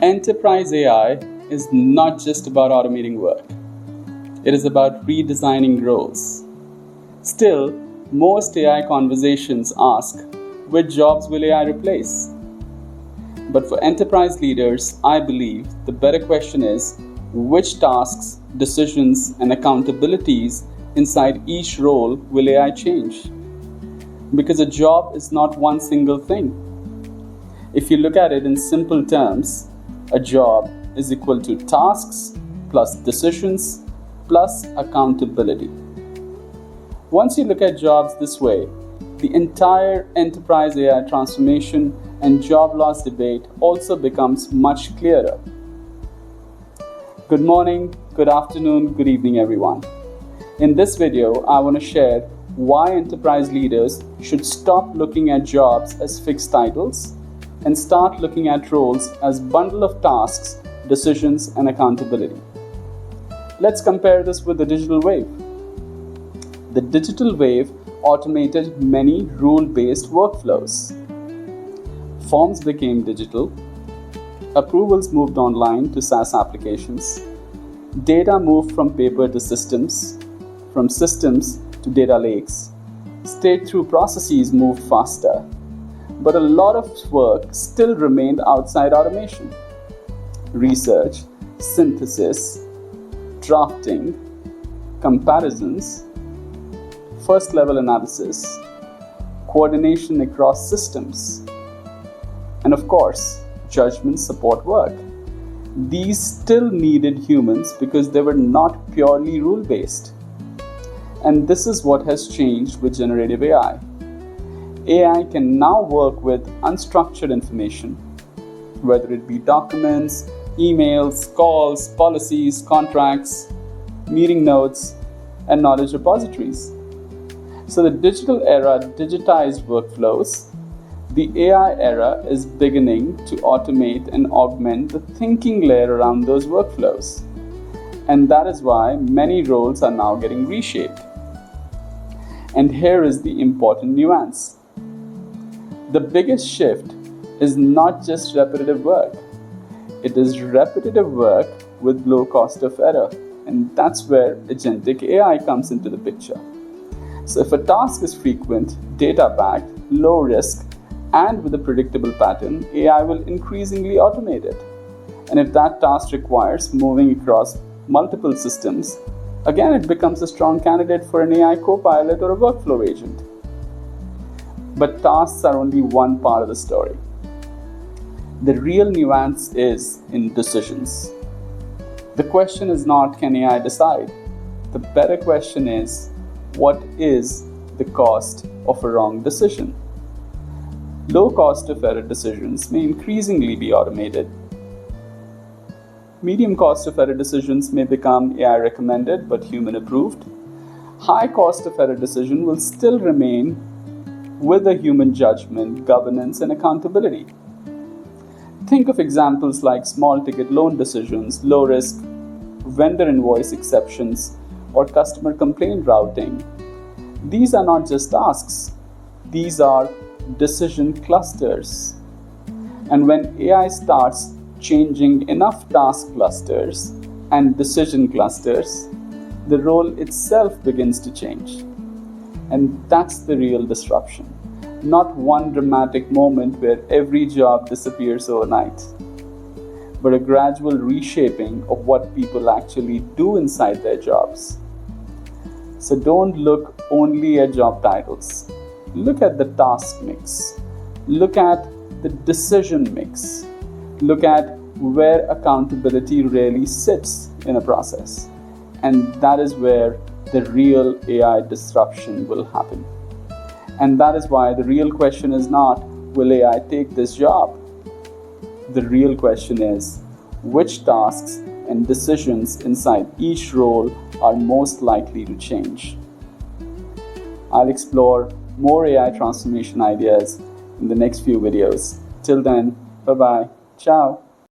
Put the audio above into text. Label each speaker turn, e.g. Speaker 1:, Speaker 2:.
Speaker 1: Enterprise AI is not just about automating work. It is about redesigning roles. Still, most AI conversations ask, which jobs will AI replace? But for enterprise leaders, I believe the better question is, which tasks, decisions, and accountabilities inside each role will AI change? Because a job is not one single thing. If you look at it in simple terms, a job is equal to tasks plus decisions plus accountability. Once you look at jobs this way, the entire enterprise AI transformation and job loss debate also becomes much clearer. Good morning, good afternoon, good evening, everyone. In this video, I want to share why enterprise leaders should stop looking at jobs as fixed titles and start looking at roles as bundle of tasks, decisions, and accountability. Let's compare this with the digital wave. The digital wave automated many rule-based workflows. Forms became digital, approvals moved online to SaaS applications, data moved from paper to systems, from systems to data lakes, straight-through processes moved faster, but a lot of work still remained outside automation. Research, synthesis, drafting, comparisons, first-level analysis, coordination across systems, and of course, judgment support work. These still needed humans because they were not purely rule-based. And this is what has changed with generative AI. AI can now work with unstructured information, whether it be documents, emails, calls, policies, contracts, meeting notes, and knowledge repositories. So the digital era digitized workflows. The AI era is beginning to automate and augment the thinking layer around those workflows. And that is why many roles are now getting reshaped. And here is the important nuance. The biggest shift is not just repetitive work. It is repetitive work with low cost of error. And that's where agentic AI comes into the picture. So if a task is frequent, data-backed, low risk, and with a predictable pattern, AI will increasingly automate it. And if that task requires moving across multiple systems, again it becomes a strong candidate for an AI co-pilot or a workflow agent. But tasks are only one part of the story. The real nuance is in decisions. The question is not, can AI decide? The better question is, what is the cost of a wrong decision? Low cost of error decisions may increasingly be automated. Medium cost of error decisions may become AI recommended but human approved. High cost of error decision will still remain with a human judgment, governance, and accountability. Think of examples like small ticket loan decisions, low risk vendor invoice exceptions, or customer complaint routing. These are not just tasks. These are decision clusters. And when AI starts changing enough task clusters and decision clusters, the role itself begins to change. And that's the real disruption. Not one dramatic moment where every job disappears overnight, but a gradual reshaping of what people actually do inside their jobs. So don't look only at job titles. Look at the task mix. Look at the decision mix. Look at where accountability really sits in a process. And that is where the real AI disruption will happen. And that is why the real question is not, will AI take this job? The real question is, which tasks and decisions inside each role are most likely to change? I'll explore more AI transformation ideas in the next few videos. Till then, bye-bye. Ciao.